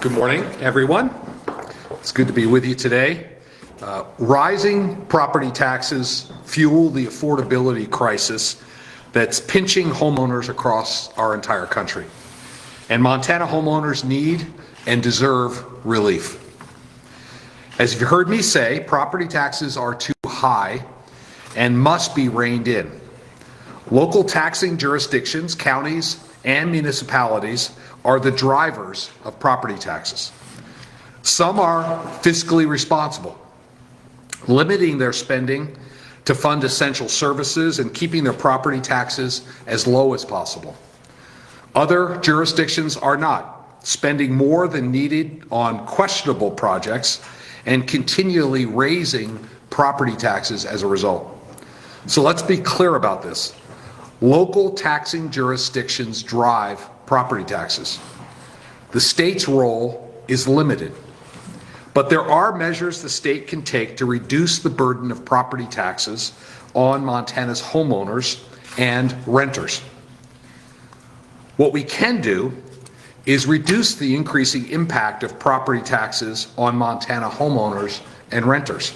Good morning, everyone. It's good to be with you today. Rising property taxes fuel the affordability crisis that's pinching homeowners across our entire country. And Montana homeowners need and deserve relief. As you've heard me say, property taxes are too high and must be reined in. Local taxing jurisdictions, counties, and municipalities are the drivers of property taxes. Some are fiscally responsible, limiting their spending to fund essential services and keeping their property taxes as low as possible. Other jurisdictions are not, spending more than needed on questionable projects and continually raising property taxes as a result. So let's be clear about this. Local taxing jurisdictions drive property taxes. The state's role is limited, but there are measures the state can take to reduce the burden of property taxes on Montana's homeowners and renters. What we can do is reduce the increasing impact of property taxes on Montana homeowners and renters.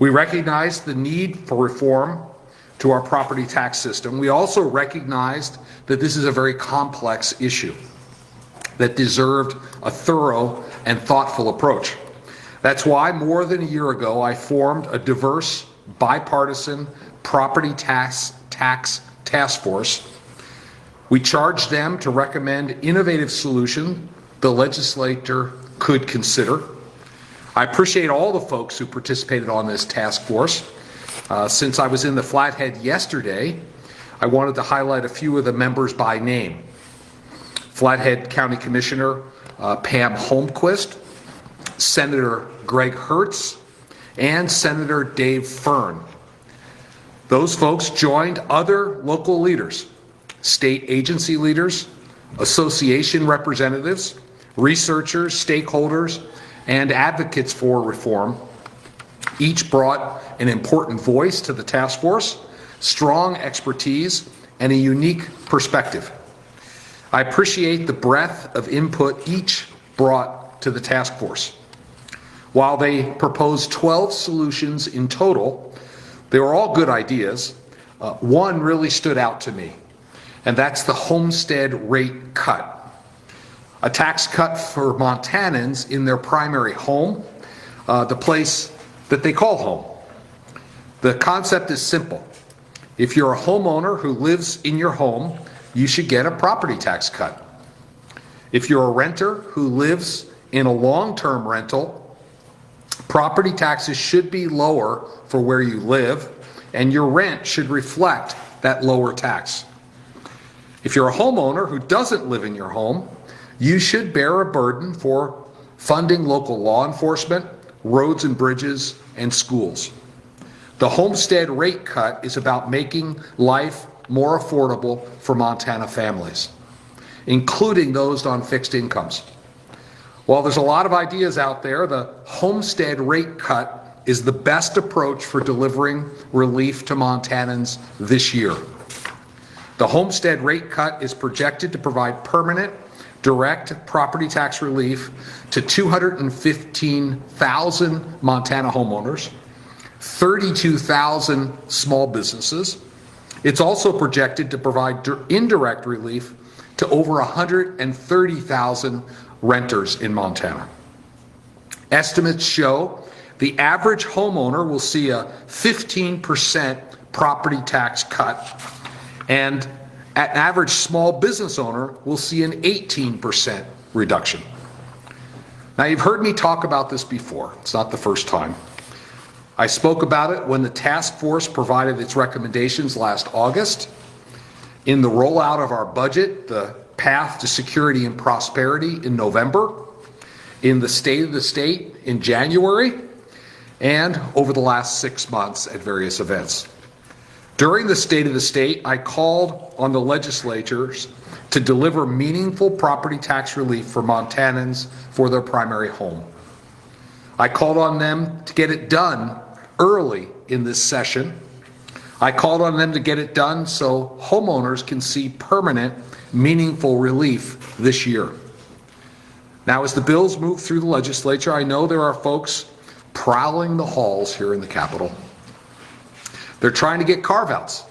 We recognize the need for reform to our property tax system. We also recognized that this is a very complex issue that deserved a thorough and thoughtful approach. That's why more than a year ago I formed a diverse, bipartisan property tax task force. We charged them to recommend innovative solutions the legislature could consider. I appreciate all the folks who participated on this task force. Since I was in the Flathead yesterday, I wanted to highlight a few of the members by name. Flathead County Commissioner Pam Holmquist, Senator Greg Hertz, and Senator Dave Fern. Those folks joined other local leaders, state agency leaders, association representatives, researchers, stakeholders, and advocates for reform. Each brought an important voice to the task force, strong expertise, and a unique perspective. I appreciate the breadth of input each brought to the task force. While they proposed 12 solutions in total, they were all good ideas. One really stood out to me, and that's the homestead rate cut. A tax cut for Montanans in their primary home, the place that they call home. The concept is simple. If you're a homeowner who lives in your home, you should get a property tax cut. If you're a renter who lives in a long-term rental, property taxes should be lower for where you live, and your rent should reflect that lower tax. If you're a homeowner who doesn't live in your home, you should bear a burden for funding local law enforcement, roads and bridges, and schools. The homestead rate cut is about making life more affordable for Montana families, including those on fixed incomes. While there's a lot of ideas out there, the homestead rate cut is the best approach for delivering relief to Montanans this year. The homestead rate cut is projected to provide permanent direct property tax relief to 215,000 Montana homeowners, 32,000 small businesses. It's also projected to provide indirect relief to over 130,000 renters in Montana. Estimates show the average homeowner will see a 15% property tax cut, and an average small business owner will see an 18% reduction. Now, you've heard me talk about this before. It's not the first time. I spoke about it when the task force provided its recommendations last August. In the rollout of our budget, the Path to Security and Prosperity in November, in the State of the State in January, and over the last 6 months at various events. During the State of the State, I called on the legislatures to deliver meaningful property tax relief for Montanans for their primary home. I called on them to get it done early in this session. I called on them to get it done so homeowners can see permanent, meaningful relief this year. Now, as the bills move through the legislature, I know there are folks prowling the halls here in the Capitol. They're trying to get carve-outs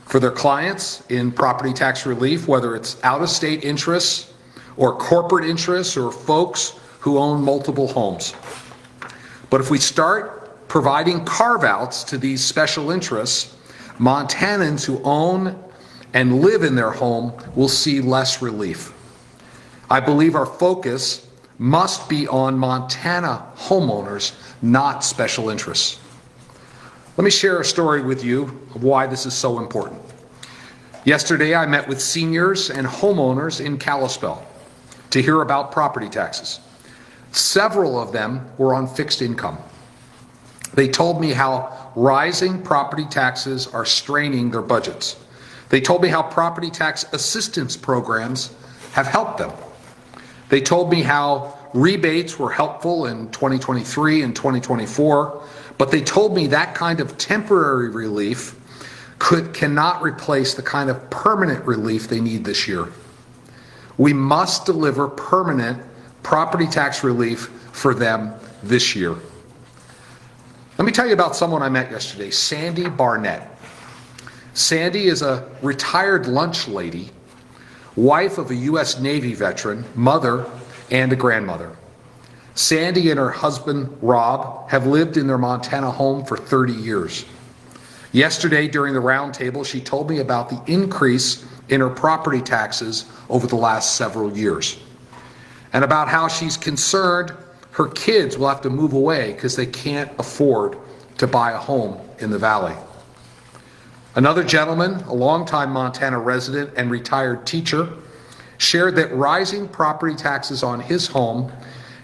for their clients in property tax relief, whether it's out-of-state interests or corporate interests or folks who own multiple homes. But if we start providing carve-outs to these special interests, Montanans who own and live in their home will see less relief. I believe our focus must be on Montana homeowners, not special interests. Let me share a story with you of why this is so important. Yesterday, I met with seniors and homeowners in Kalispell to hear about property taxes. Several of them were on fixed income. They told me how rising property taxes are straining their budgets. They told me how property tax assistance programs have helped them. They told me how rebates were helpful in 2023 and 2024, but they told me that kind of temporary relief cannot replace the kind of permanent relief they need this year. We must deliver permanent property tax relief for them this year. Let me tell you about someone I met yesterday, Sandy Barnett. Sandy is a retired lunch lady, wife of a U.S. Navy veteran, mother, and a grandmother. Sandy and her husband, Rob, have lived in their Montana home for 30 years. Yesterday, during the roundtable, she told me about the increase in her property taxes over the last several years, and about how she's concerned her kids will have to move away because they can't afford to buy a home in the valley. Another gentleman, a longtime Montana resident and retired teacher, shared that rising property taxes on his home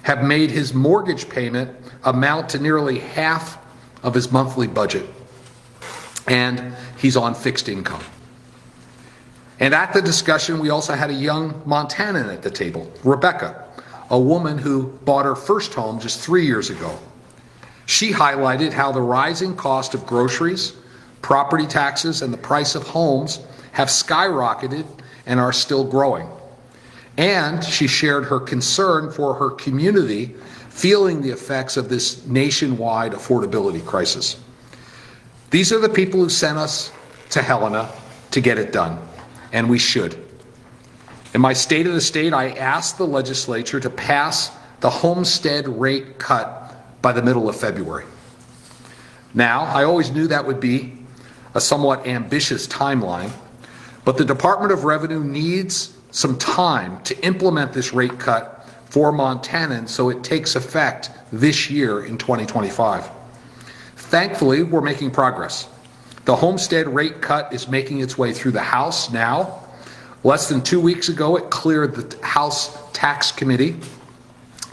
have made his mortgage payment amount to nearly half of his monthly budget. And he's on fixed income. And at the discussion, we also had a young Montanan at the table, Rebecca, a woman who bought her first home just 3 years ago. She highlighted how the rising cost of groceries, property taxes, and the price of homes have skyrocketed and are still growing. And she shared her concern for her community feeling the effects of this nationwide affordability crisis. These are the people who sent us to Helena to get it done, and we should. In my State of the State, I asked the legislature to pass the homestead rate cut by the middle of February. Now, I always knew that would be a somewhat ambitious timeline, but the Department of Revenue needs some time to implement this rate cut for Montanans so it takes effect this year in 2025. Thankfully, we're making progress. The homestead rate cut is making its way through the House now. Less than 2 weeks ago, it cleared the House Tax Committee.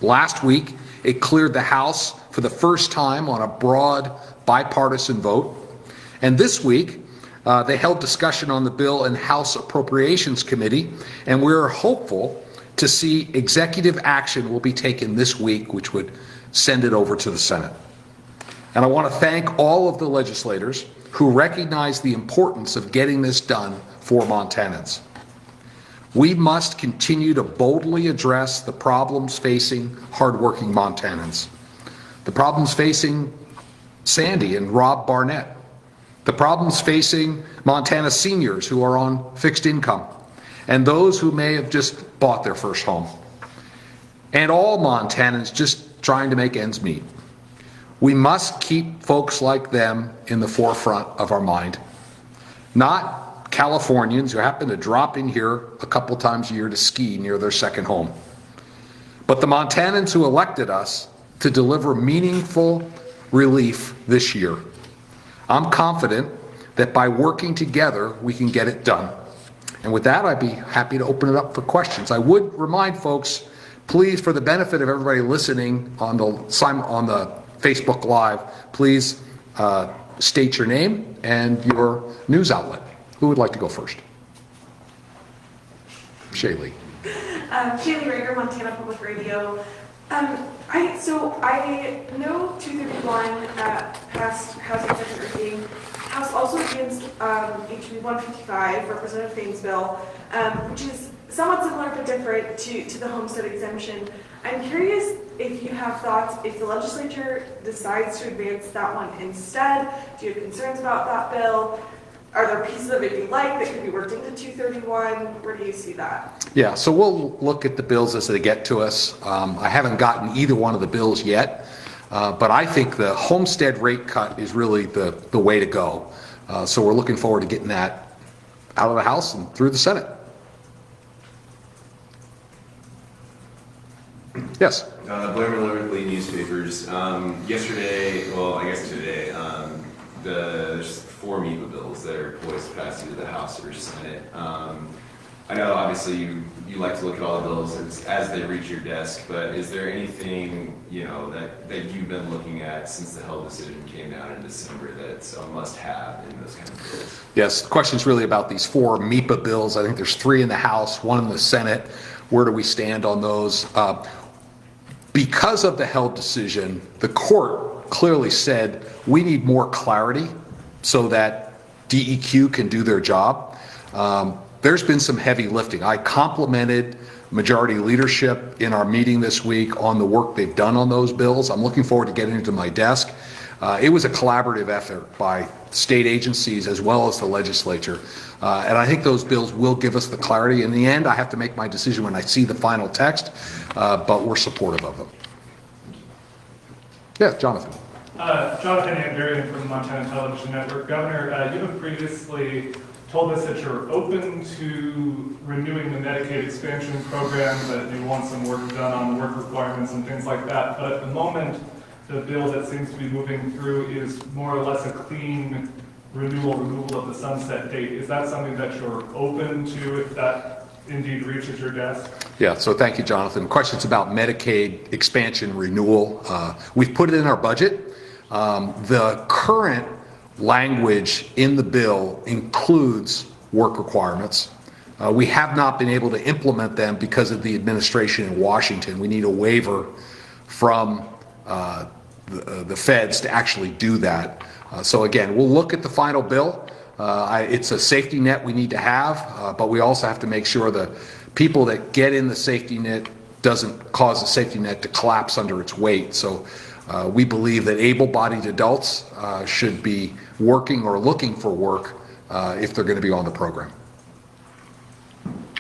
Last week, it cleared the House for the first time on a broad bipartisan vote. And this week, they held discussion on the bill in House Appropriations Committee, and we're hopeful to see executive action will be taken this week, which would send it over to the Senate. And I want to thank all of the legislators who recognize the importance of getting this done for Montanans. We must continue to boldly address the problems facing hardworking Montanans, the problems facing Sandy and Rob Barnett, the problems facing Montana seniors who are on fixed income, and those who may have just bought their first home, and all Montanans just trying to make ends meet. We must keep folks like them in the forefront of our mind, not Californians who happen to drop in here a couple times a year to ski near their second home, but the Montanans who elected us to deliver meaningful relief this year. I'm confident that by working together, we can get it done. And with that, I'd be happy to open it up for questions. I would remind folks, please, for the benefit of everybody listening on the Facebook Live, please state your name and your news outlet. Who would like to go first? Shaylee. Shaylee Rager, Montana Public Radio. I know 231 passed housing second reading. House also against HB 155, Representative Thames bill, which is somewhat similar but different to the homestead exemption. I'm curious if you have thoughts, if the legislature decides to advance that one instead, do you have concerns about that bill? Are there pieces of it you like that could be worked into 231? Where do you see that? Yeah, so we'll look at the bills as they get to us. I haven't gotten either one of the bills yet, but I think the homestead rate cut is really the way to go. So we're looking forward to getting that out of the House and through the Senate. Yes? Blair Miller newspapers. Yesterday, well, I guess today, there's 4 MEPA bills that are poised to pass either the House or Senate. I know obviously you like to look at all the bills as they reach your desk, but is there anything, that you've been looking at since the Held decision came down in December that's a must-have in those kind of bills? Yes, the question is really about these 4 MEPA bills. I think there's 3 in the House, 1 in the Senate. Where do we stand on those? Because of the Held decision, the court clearly said we need more clarity so that DEQ can do their job. There's been some heavy lifting. I complimented majority leadership in our meeting this week on the work they've done on those bills. I'm looking forward to getting it to my desk. It was a collaborative effort by state agencies as well as the legislature. And I think those bills will give us the clarity. In the end, I have to make my decision when I see the final text, but we're supportive of them. Yeah, Jonathan. Jonathan Andarian from Montana Television Network. Governor, you have previously told us that you're open to renewing the Medicaid expansion program, that you want some work done on the work requirements and things like that. But at the moment, the bill that seems to be moving through is more or less a clean removal of the sunset date. Is that something that you're open to if that indeed reaches your desk? Yeah, so thank you, Jonathan. Questions about Medicaid expansion renewal. We've put it in our budget. The current language in the bill includes work requirements. We have not been able to implement them because of the administration in Washington. We need a waiver from the feds to actually do that. So again, we'll look at the final bill. It's a safety net we need to have, but we also have to make sure the people that get in the safety net doesn't cause the safety net to collapse under its weight. So we believe that able-bodied adults should be working or looking for work if they're going to be on the program.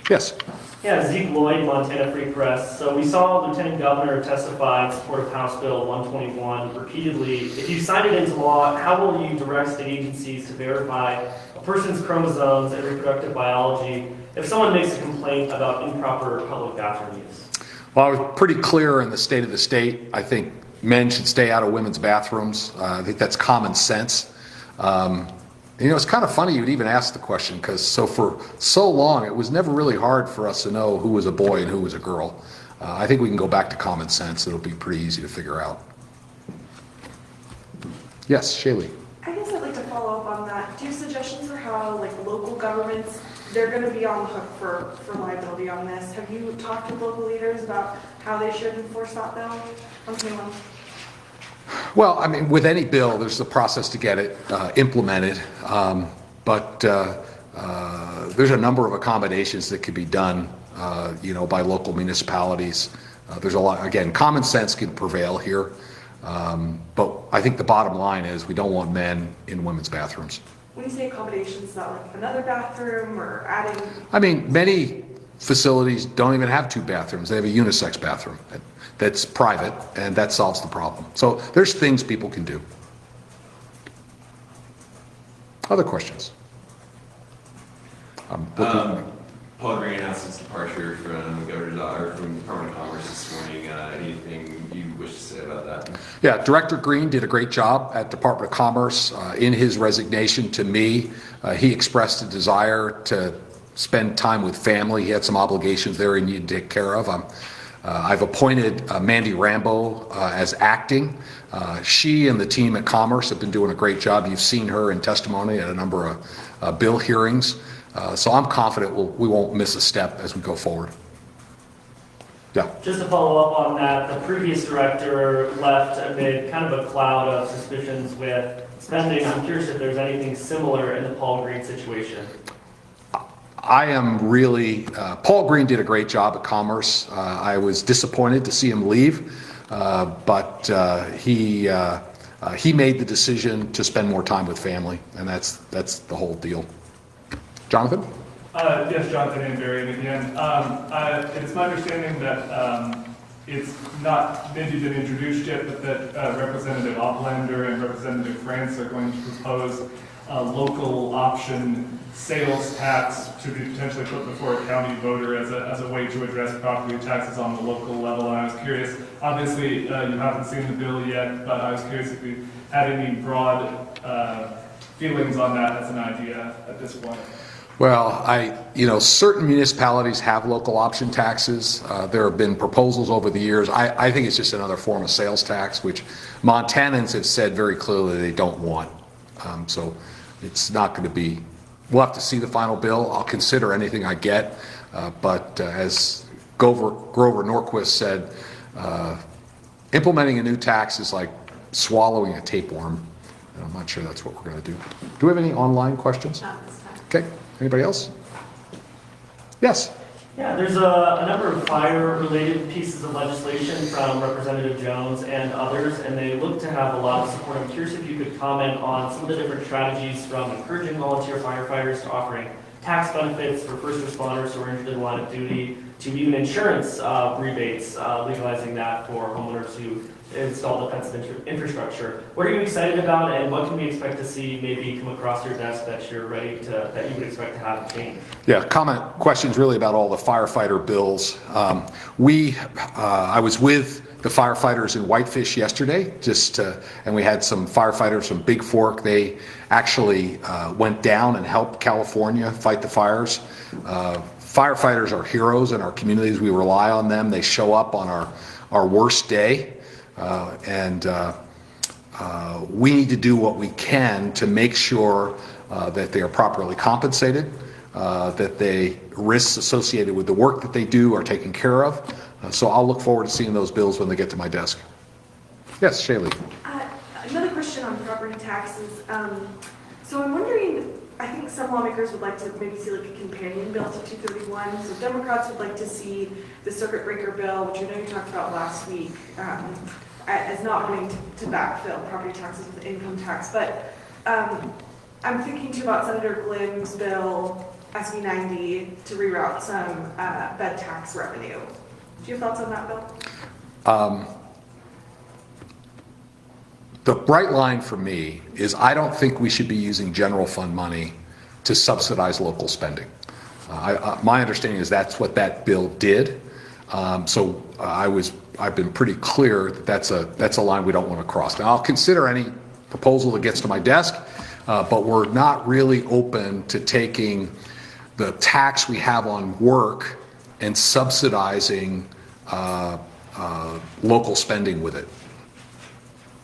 Yes? Yeah, Zeke Lloyd, Montana Free Press. So we saw Lieutenant Governor testify in support of House Bill 121 repeatedly. If you sign it into law, how will you direct state agencies to verify a person's chromosomes and reproductive biology if someone makes a complaint about improper public bathroom use? Well, I was pretty clear in the state of the state. I think men should stay out of women's bathrooms. I think that's common sense. It's kind of funny you'd even ask the question because for so long it was never really hard for us to know who was a boy and who was a girl. I think we can go back to common sense. It'll be pretty easy to figure out. Yes, Shaylee. I guess I'd like to follow up on that. Do you have suggestions for how local governments, they're going to be on the hook for liability on this? Have you talked with local leaders about how they should enforce that bill? Well, I mean, with any bill, there's a process to get it implemented, but there's a number of accommodations that could be done, by local municipalities. There's a lot, again, common sense can prevail here, but I think the bottom line is we don't want men in women's bathrooms. When you say accommodations, is that like another bathroom or adding? I mean, many facilities don't even have 2 bathrooms. They have a unisex bathroom that's private, and that solves the problem. So there's things people can do. Other questions? Paul Green announced his departure from the Governor's Office, from the Department of Commerce this morning. Anything you wish to say about that? Yeah, Director Green did a great job at Department of Commerce. In his resignation to me, he expressed a desire to spend time with family. He had some obligations there he needed to take care of. I've appointed Mandy Rambo as acting. She and the team at Commerce have been doing a great job. You've seen her in testimony at a number of bill hearings. So I'm confident we won't miss a step as we go forward. Yeah. Just to follow up on that, the previous director left amid kind of a cloud of suspicions with spending. I'm curious if there's anything similar in the Paul Green situation. I am really, Paul Green did a great job at Commerce. I was disappointed to see him leave, but he made the decision to spend more time with family, and that's the whole deal. Jonathan? Yes, Jonathan and Barry again. It is my understanding that it's not maybe been introduced yet, but that Representative Oplander and Representative France are going to propose a local option sales tax to be potentially put before a county voter as a way to address property taxes on the local level. And I was curious, obviously you haven't seen the bill yet, but I was curious if you had any broad feelings on that as an idea at this point. Well, certain municipalities have local option taxes. There have been proposals over the years. I think it's just another form of sales tax, which Montanans have said very clearly they don't want. So it's not going to be, we'll have to see the final bill. I'll consider anything I get. But as Grover Norquist said, implementing a new tax is like swallowing a tapeworm. And I'm not sure that's what we're going to do. Do we have any online questions? Not this time. Okay. Anybody else? Yes. Yeah, there's a number of fire-related pieces of legislation from Representative Jones and others, and they look to have a lot of support. I'm curious if you could comment on some of the different strategies from encouraging volunteer firefighters to offering tax benefits for first responders who are injured in the line of duty, to even insurance rebates, legalizing that for homeowners who install defensive infrastructure. What are you excited about, and what can we expect to see maybe come across your desk that you're ready to, that you would expect to have change? Yeah, questions really about all the firefighter bills. I was with the firefighters in Whitefish yesterday, and we had some firefighters from Big Fork. They actually went down and helped California fight the fires. Firefighters are heroes in our communities. We rely on them. They show up on our worst day. We need to do what we can to make sure that they are properly compensated, that the risks associated with the work that they do are taken care of. So I'll look forward to seeing those bills when they get to my desk. Yes, Shaylee. Another question on property taxes. So I'm wondering, I think some lawmakers would like to maybe see like a companion bill to 231. So Democrats would like to see the circuit breaker bill, which I know you talked about last week, as not wanting to backfill property taxes with income tax. But I'm thinking too about Senator Glimm's bill, SB 90, to reroute some bed tax revenue. Do you have thoughts on that bill? The bright line for me is I don't think we should be using general fund money to subsidize local spending. My understanding is that's what that bill did. So I've been pretty clear that that's a line we don't want to cross. Now I'll consider any proposal that gets to my desk, but we're not really open to taking the tax we have on work and subsidizing local spending with it.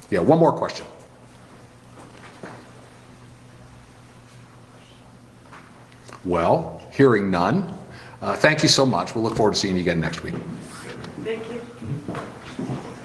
Yeah, one more question. Well, hearing none, thank you so much. We'll look forward to seeing you again next week. Thank you.